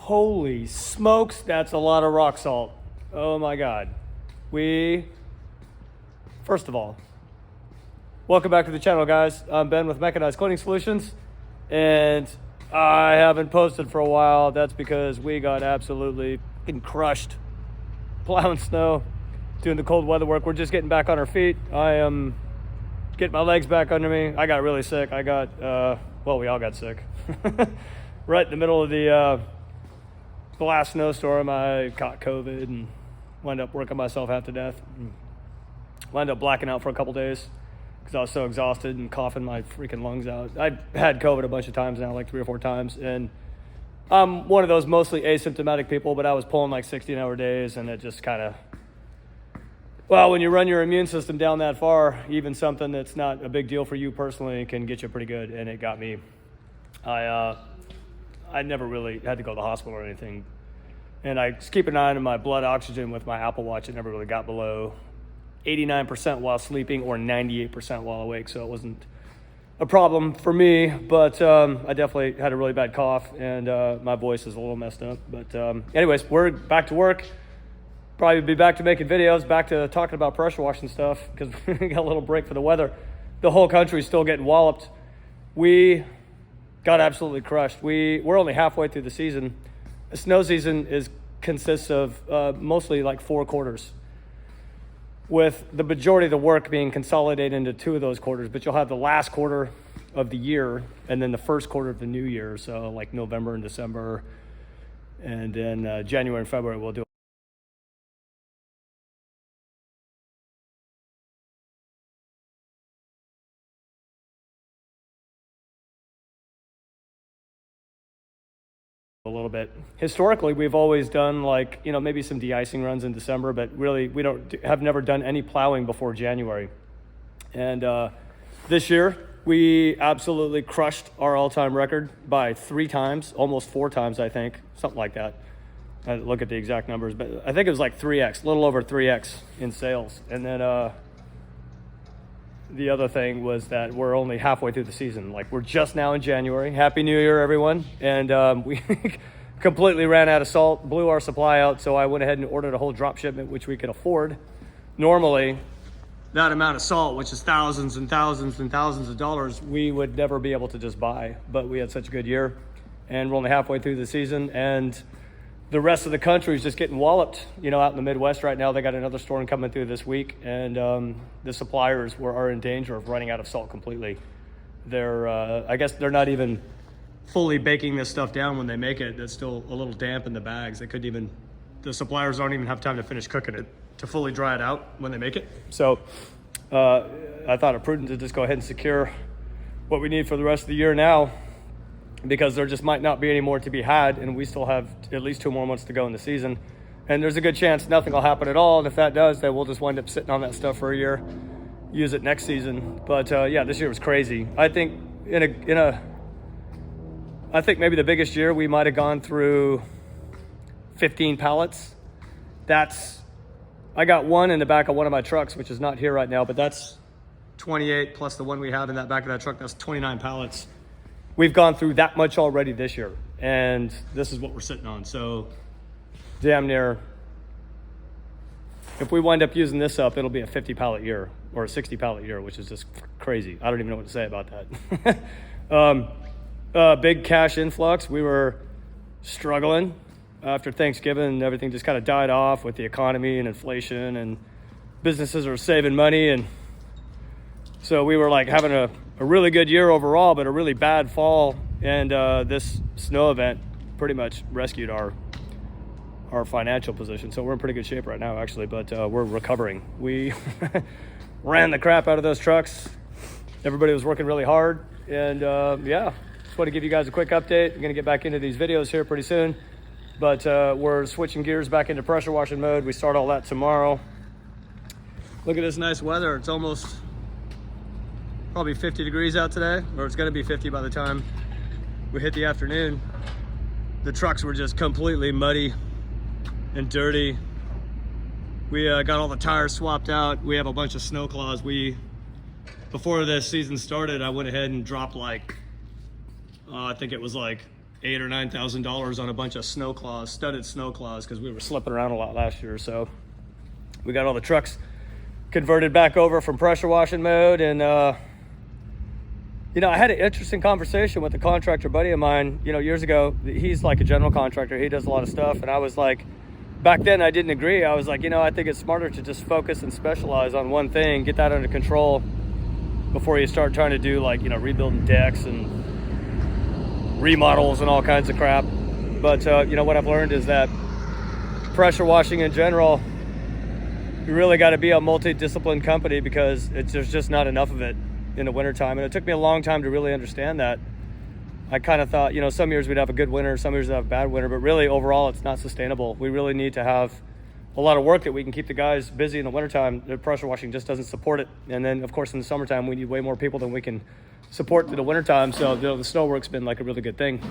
Holy smokes, that's a lot of rock salt. Oh my God. First of all, welcome back to the channel, guys. I'm Ben with Mechanized Cleaning Solutions, and I haven't posted for a while. That's because we got absolutely crushed plowing snow, doing the cold weather work. We're just getting back on our feet. I am getting my legs back under me. I got really sick. We all got sick. Right in the middle of the last snowstorm, I caught COVID and wound up working myself half to death. Wound up blacking out for a couple days because I was so exhausted and coughing my freaking lungs out. I've had COVID a bunch of times now, like 3 or 4 times, and I'm one of those mostly asymptomatic people, but I was pulling like 16-hour days, and it just kind of, well, when you run your immune system down that far, even something that's not a big deal for you personally can get you pretty good, and it got me. I never really had to go to the hospital or anything, and I was keeping an eye on my blood oxygen with my Apple Watch. It never really got below 89% while sleeping or 98% while awake, so it wasn't a problem for me, but I definitely had a really bad cough, and my voice is a little messed up. But anyways, we're back to work. Probably be back to making videos, back to talking about pressure washing stuff, because we got a little break for the weather. The whole country's still getting walloped. We got absolutely crushed. We're only halfway through the season. The snow season consists of mostly like 4 quarters, with the majority of the work being consolidated into 2 of those quarters. But you'll have the last quarter of the year and then the first quarter of the new year. So like November and December, and then January and February we'll do a little bit. Historically, we've always done like, maybe some de-icing runs in December, but really we have never done any plowing before January. And this year we absolutely crushed our all-time record by 3 times, almost 4 times, I think, something like that. I didn't look at the exact numbers, but I think it was like 3x, a little over 3x in sales. And then the other thing was that we're only halfway through the season. Like, we're just now in January. Happy New Year, everyone. And we completely ran out of salt, blew our supply out. So I went ahead and ordered a whole drop shipment, which we could afford. Normally, that amount of salt, which is thousands and thousands and thousands of dollars, we would never be able to just buy. But we had such a good year, and we're only halfway through the season. And the rest of the country is just getting walloped. Out in the Midwest right now, they got another storm coming through this week, and the suppliers are in danger of running out of salt completely. I guess they're not even fully baking this stuff down when they make it. It's still a little damp in the bags. The suppliers don't even have time to finish cooking it to fully dry it out when they make it. So I thought it prudent to just go ahead and secure what we need for the rest of the year now, because there just might not be any more to be had, and we still have at least 2 more months to go in the season. And there's a good chance nothing will happen at all, and if that does, then we'll just wind up sitting on that stuff for a year, use it next season. But yeah, this year was crazy. I think I think maybe the biggest year we might have gone through 15 pallets. I got one in the back of one of my trucks, which is not here right now, but that's 28 plus the one we have in that back of that truck. That's 29 pallets. We've gone through that much already this year, and this is what we're sitting on. So damn near, if we wind up using this up, it'll be a 50 pallet year or a 60 pallet year, which is just crazy. I don't even know what to say about that. Big cash influx. We were struggling after Thanksgiving. Everything just kind of died off with the economy and inflation, and businesses are saving money. And so we were like having a really good year overall, but a really bad fall. And this snow event pretty much rescued our financial position. So we're in pretty good shape right now, actually, but we're recovering. We ran the crap out of those trucks. Everybody was working really hard. And yeah, just want to give you guys a quick update. We're going to get back into these videos here pretty soon, but we're switching gears back into pressure washing mode. We start all that tomorrow. Look at this nice weather. It's almost probably 50 degrees out today, or it's going to be 50 by the time we hit the afternoon. The trucks were just completely muddy and dirty. We got all the tires swapped out. We have a bunch of snow claws. Before this season started, I went ahead and dropped like, I think it was like $8,000 or $9,000 on a bunch of snow claws, studded snow claws, because we were slipping around a lot last year. So we got all the trucks converted back over from pressure washing mode. And you know, I had an interesting conversation with a contractor buddy of mine, you know, years ago. He's like a general contractor. He does a lot of stuff. And I was like, back then I didn't agree. I was like, you know, I think it's smarter to just focus and specialize on one thing, get that under control before you start trying to do, like, you know, rebuilding decks and remodels and all kinds of crap. But you know, what I've learned is that pressure washing in general, you really got to be a multidisciplined company, because there's just not enough of it in the wintertime. And it took me a long time to really understand that. I kind of thought, you know, some years we'd have a good winter, some years we'd have a bad winter, but really overall it's not sustainable. We really need to have a lot of work that we can keep the guys busy in the wintertime. The pressure washing just doesn't support it. And then of course in the summertime we need way more people than we can support through the wintertime. So, you know, the snow work's been like a really good thing.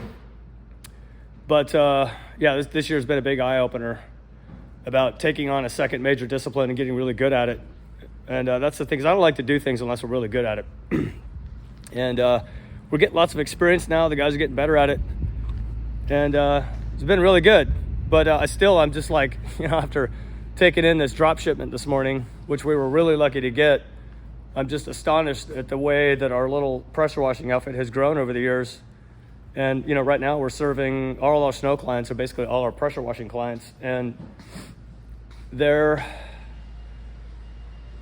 But yeah, this year's been a big eye opener about taking on a second major discipline and getting really good at it. And that's the thing, because I don't like to do things unless we're really good at it. And we're getting lots of experience now. The guys are getting better at it. And it's been really good. But I'm just like, you know, after taking in this drop shipment this morning, which we were really lucky to get, I'm just astonished at the way that our little pressure washing outfit has grown over the years. And, you know, right now we're serving all our snow clients, or basically all our pressure washing clients. And they're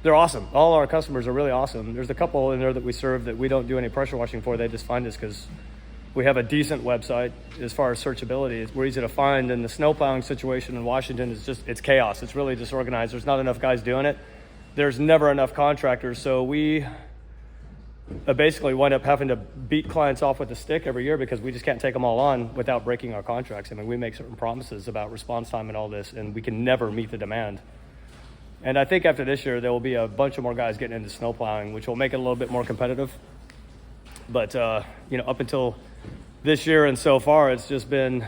awesome. All our customers are really awesome. There's a couple in there that we serve that we don't do any pressure washing for. They just find us because we have a decent website as far as searchability. We're easy to find, and the snow plowing situation in Washington is just, it's chaos. It's really disorganized. There's not enough guys doing it. There's never enough contractors. So we basically wind up having to beat clients off with a stick every year, because we just can't take them all on without breaking our contracts. I mean, we make certain promises about response time and all this, and we can never meet the demand. And I think after this year, there will be a bunch of more guys getting into snow plowing, which will make it a little bit more competitive. But, you know, up until this year and so far, it's just been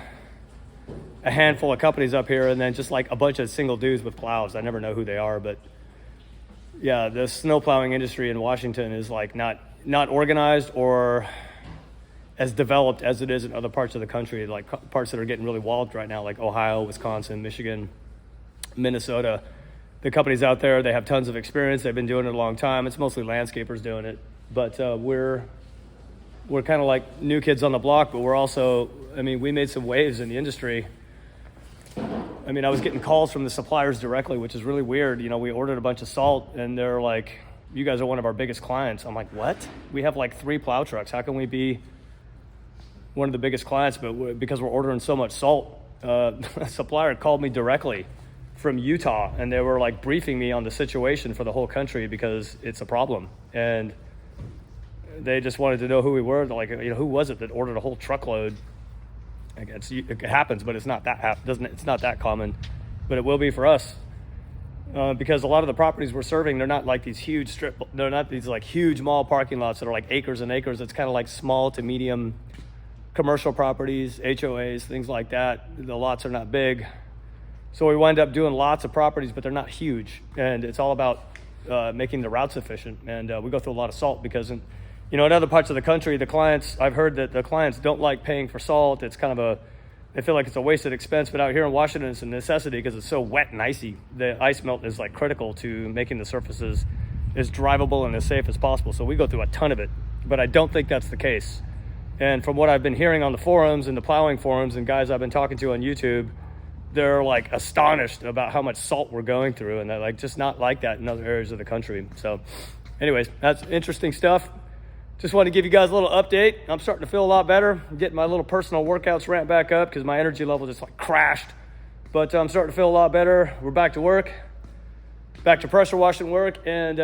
a handful of companies up here, and then just like a bunch of single dudes with plows. I never know who they are, but yeah, the snow plowing industry in Washington is like not organized or as developed as it is in other parts of the country, like parts that are getting really walloped right now, like Ohio, Wisconsin, Michigan, Minnesota. The companies out there, they have tons of experience. They've been doing it a long time. It's mostly landscapers doing it. But we're kind of like new kids on the block, but we're also, I mean, we made some waves in the industry. I mean, I was getting calls from the suppliers directly, which is really weird. You know, we ordered a bunch of salt, and they're like, you guys are one of our biggest clients. I'm like, what? We have like 3 plow trucks. How can we be one of the biggest clients? But because we're ordering so much salt, a supplier called me directly from Utah, and they were like briefing me on the situation for the whole country, because it's a problem. And they just wanted to know who we were. Like, you know, who was it that ordered a whole truckload? I guess it happens, but it's not that it's not that common, but it will be for us, because a lot of the properties we're serving, they're not like these huge they're not these like huge mall parking lots that are like acres and acres. It's kind of like small to medium commercial properties, HOAs, things like that. The lots are not big. So we wind up doing lots of properties, but they're not huge. And it's all about making the routes efficient. And we go through a lot of salt, because in other parts of the country, I've heard that the clients don't like paying for salt. It's kind of they feel like it's a wasted expense. But out here in Washington, it's a necessity, because it's so wet and icy. The ice melt is like critical to making the surfaces as drivable and as safe as possible. So we go through a ton of it. But I don't think that's the case. And from what I've been hearing on the forums and the plowing forums and guys I've been talking to on YouTube, they're like astonished about how much salt we're going through, and they're like just not like that in other areas of the country. So anyways, that's interesting stuff. Just wanted to give you guys a little update. I'm starting to feel a lot better. I'm getting my little personal workouts ramped back up, because my energy level just like crashed. But I'm starting to feel a lot better. We're back to work, back to pressure washing work. And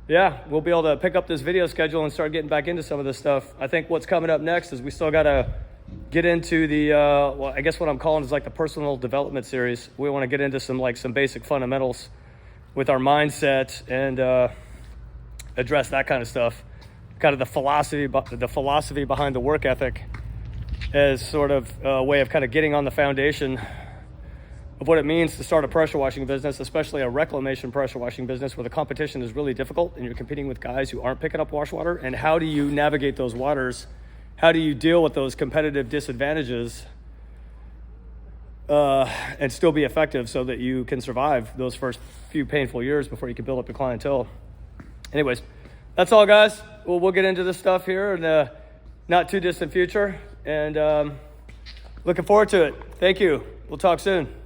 yeah, we'll be able to pick up this video schedule and start getting back into some of this stuff. I think what's coming up next is we still got to get into the, well, I guess what I'm calling is like the personal development series. We want to get into some basic fundamentals with our mindset, and address that kind of stuff. Kind of the philosophy behind the work ethic, as sort of a way of kind of getting on the foundation of what it means to start a pressure washing business, especially a reclamation pressure washing business, where the competition is really difficult and you're competing with guys who aren't picking up wash water. And how do you navigate those waters? how do you deal with those competitive disadvantages and still be effective so that you can survive those first few painful years before you can build up the clientele. Anyways, that's all, guys. We'll get into this stuff here in the not too distant future, and looking forward to it. Thank you. We'll talk soon.